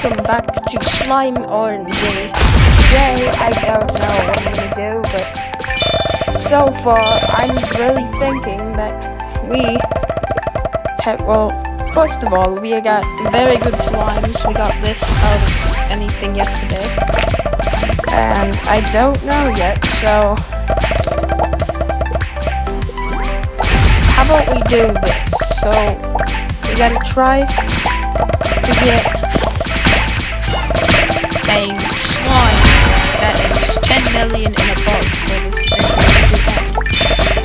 welcome back to Slime Orange. Today, I don't know what I'm gonna do, but so far, I'm really thinking that we have, well, first of all, we got very good slimes. We got this out of anything yesterday, and I don't know yet, so how about we do this? So, we gotta try to get a slime that is 10 million and above for this thing.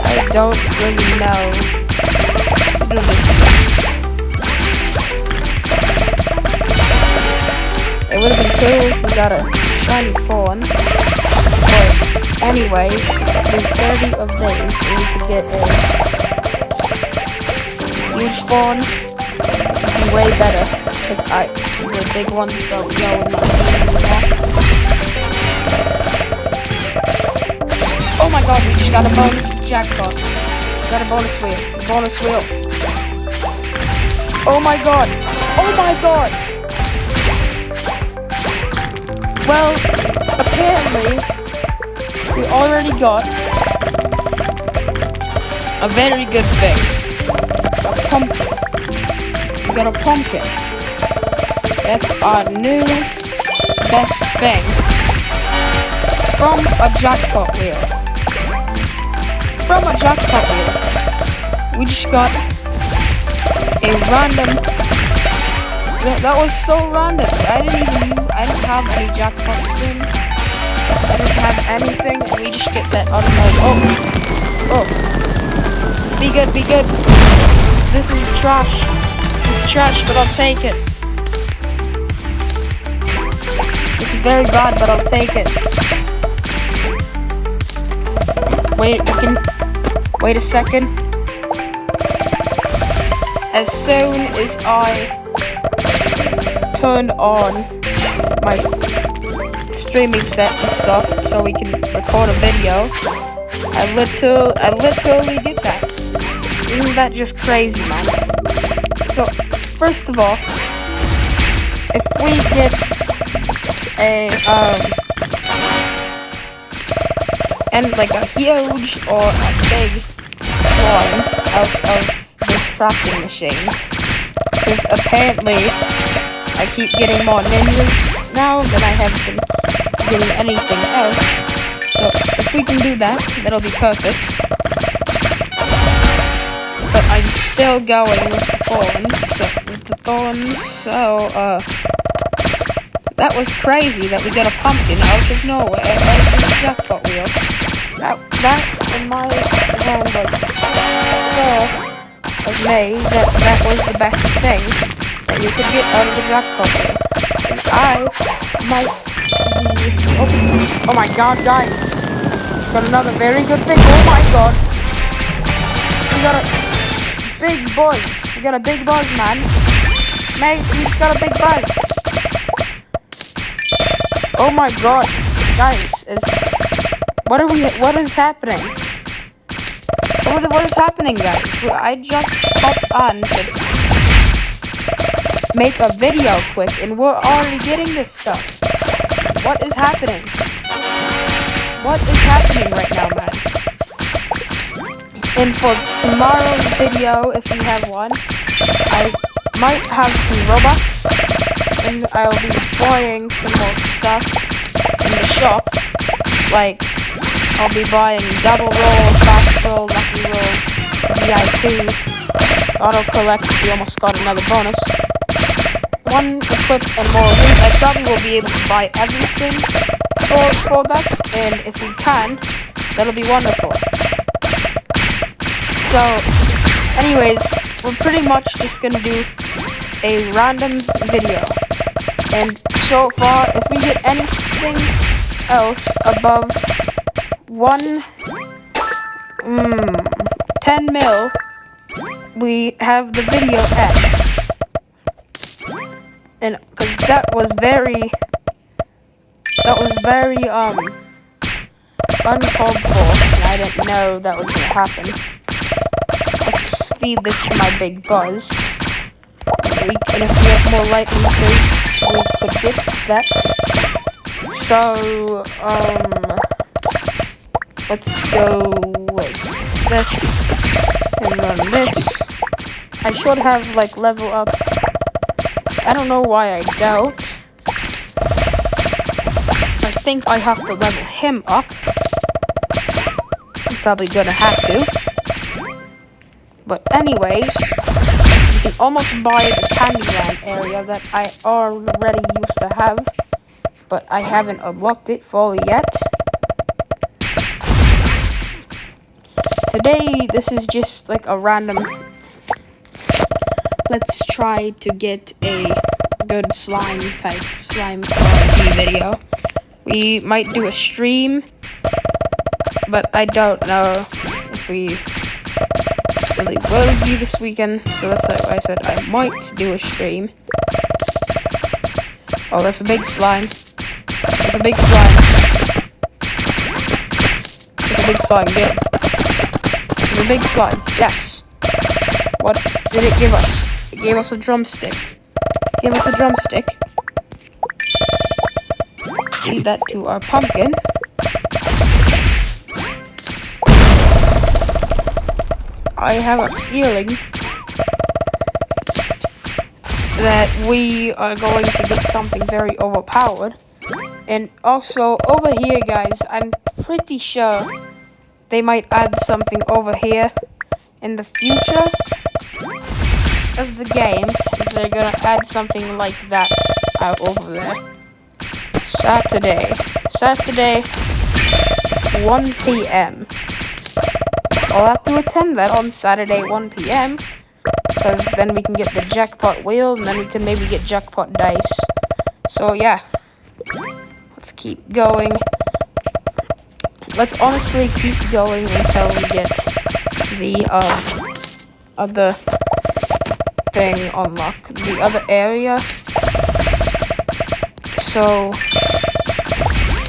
I don't really know to do this again. It would have been cool if we got a shiny fawn. But anyways, let's do 30 of these so we could get a huge fawn. It'd be way better. The big ones don't go in my hand anymore. Oh my god, we just got a bonus jackpot. Got a bonus wheel. Bonus wheel. Oh my god. Oh my god. Well, apparently, we already got a very good thing. A pumpkin. We got a pumpkin. That's our new best thing from a jackpot wheel. From a jackpot wheel, we just got a random. That was so random. I didn't have any jackpot skins. I didn't have anything, and we just get that automatic. Oh. Be good, be good. This is trash. It's trash, but I'll take it. This is very bad, but I'll take it. Wait a second. As soon as I turned on my streaming set and stuff so we can record a video, I literally did that. Isn't that just crazy, man? So, first of all, if we get like a huge or a big slime out of this crafting machine, because apparently I keep getting more ninjas now than I have been getting anything else. So if we can do that, that'll be perfect. But I'm still going with the thorns. So that was crazy that we got a pumpkin out of nowhere out of the jackpot wheel. That in my hand, like, of me, that was the best thing that you could get out of the jackpot wheel. And I might be... Oh my god, guys. Got another very good thing. Oh my god. We got a big buzz. We got a big buzz, man. Mate, we got a big buzz. Oh my god, guys, what is happening? What is happening, guys? I just popped on to make a video quick, and we're already getting this stuff. What is happening? What is happening right now, man? And for tomorrow's video, if we have one, I might have some Robux. And I'll be buying some more stuff in the shop. Like, I'll be buying double roll, fast roll, lucky roll, VIP, auto collect. We almost got another bonus. One equip and more. I probably will be able to buy everything for that. And if we can, that'll be wonderful. So, anyways, we're pretty much just gonna do a random video. And so far, if we get anything else above 10 mil, we have the video at. And because that was very uncalled for, and I didn't know that was gonna happen. Let's feed this to my big buzz. And if we have more lightning, could get that. So, let's go with this, and then this. I should have, like, level up. I don't know why I doubt. I think I have to level him up. I'm probably gonna have to. But anyways, you can almost buy the Candyland area that I already used to have. But I haven't unlocked it fully yet. Today, this is just like a random... Let's try to get a good slime quality video. We might do a stream, but I don't know if we really will be this weekend. So that's why I said I might do a stream. Oh, that's a big slime. There's a big slime. There's a big slime, get it. There's a big slime, yes. What did it give us? It gave us a drumstick. It gave us a drumstick. Feed that to our pumpkin. I have a feeling that we are going to get something very overpowered. And also, over here, guys, I'm pretty sure they might add something over here in the future of the game. They're gonna add something like that out over there. Saturday, 1 p.m. I'll have to attend that on Saturday, 1 p.m. because then we can get the jackpot wheel, and then we can maybe get jackpot dice. So yeah, let's keep going. Let's honestly keep going until we get the other thing unlocked, the other area. So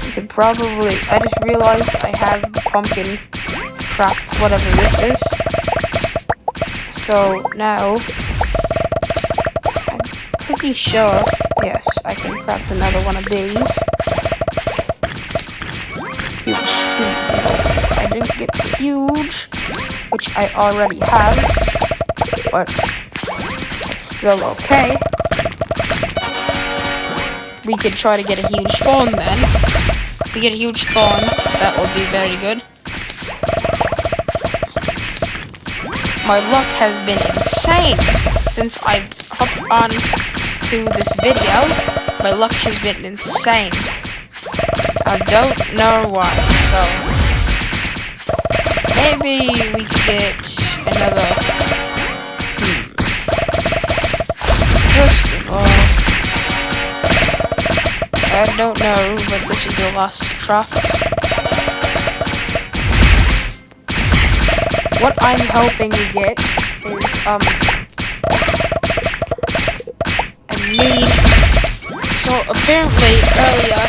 you could probably, I just realized I have the pumpkin to craft whatever this is. So now I'm pretty sure, yes, I can craft another one of these. Huge. I didn't get the huge, which I already have, but it's still okay. We could try to get a huge thorn then. If we get a huge thorn, that will be very good. My luck has been insane since I hopped on to this video. My luck has been insane. I don't know why, so maybe we could get another. First of all, I don't know, but this is the last craft. What I'm hoping we get is, I need, so apparently earlier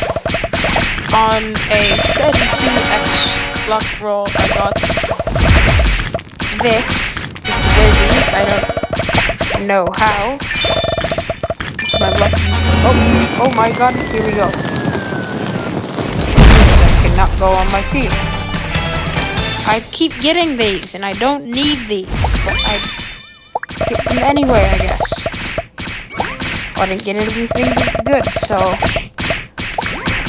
on a 32x block roll, I got this wizzy. I don't know how. My luck. Oh my god, here we go. This cannot go on my team. I keep getting these, and I don't need these, but I get them anyway, I guess. I didn't get anything good, so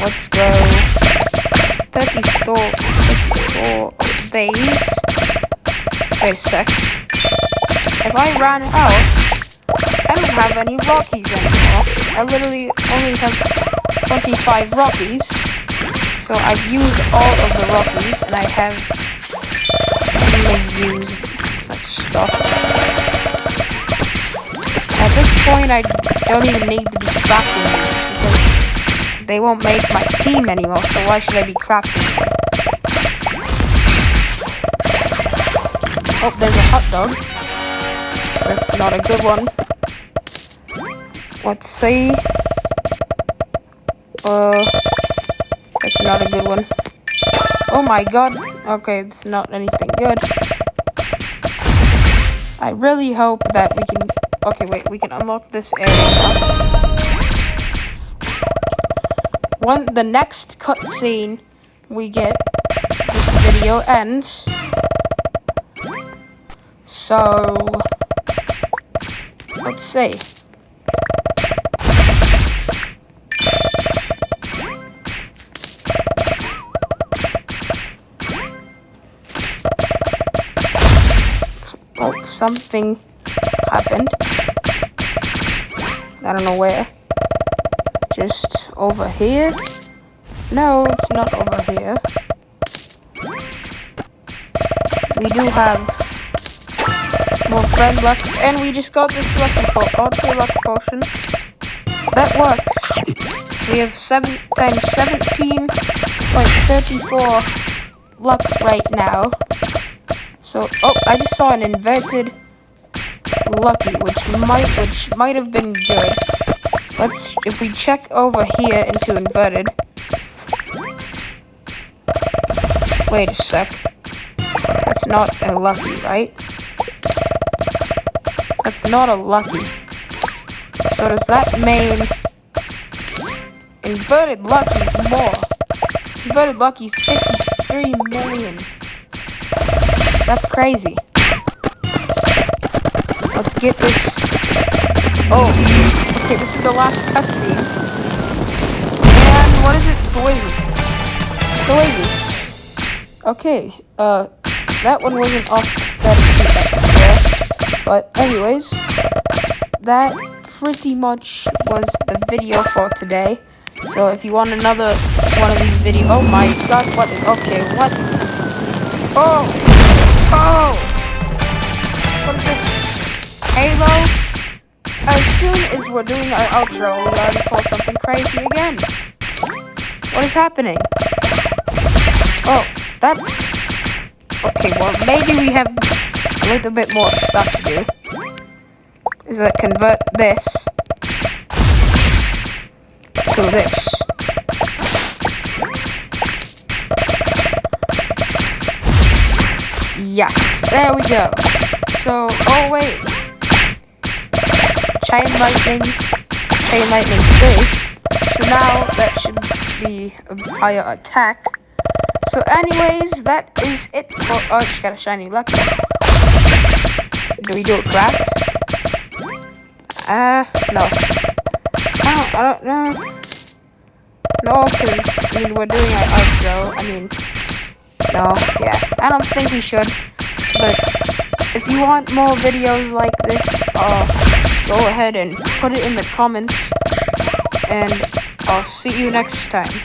let's go 34 of these. Wait a sec. If I ran out, I don't have any Rockies anymore. I literally only have 25 Rockies. So I've used all of the Rockies, and I have only used that stuff. At this point, I don't even need to be crafting these, because they won't make my team anymore, so why should I be crafting them? Oh, there's a hot dog. That's not a good one. Let's see. That's not a good one. Oh my god. Okay, it's not anything good. I really hope that we can... Okay, wait, we can unlock this area. when the next cutscene we get, this video ends. So, let's see. Oh, something happened. I don't know where. Just over here? No, it's not over here. We do have more friend luck, and we just got this lucky potion. That works. We have 7 times 17.34 luck right now. So, oh, I just saw an inverted lucky, which might have been good. If we check over here into inverted. Wait a sec. That's not a lucky, right? That's not a lucky. So does that mean inverted lucky is more? Inverted lucky is 53 million. That's crazy. Let's get this. Oh, okay, this is the last cutscene. And what is it? It's a wavy. Okay, that one wasn't off that before. But anyways, that pretty much was the video for today. So if you want another one of these videos, oh my god, what? Okay, what? Oh, what is this? Halo? As soon as we're doing our outro, we already pull something crazy again. What is happening? Oh, that's... Okay, well, maybe we have a little bit more stuff to do. Is that convert this to this. Yes, there we go. So, oh wait. Chain lightning 3. So now that should be a higher attack. So anyways, that is it for... Oh, just got a shiny lucky. Do we do a craft? No. I don't know. No, because, I mean, we're doing our outro. I mean, no, yeah. I don't think we should. But if you want more videos like this, go ahead and put it in the comments. And I'll see you next time.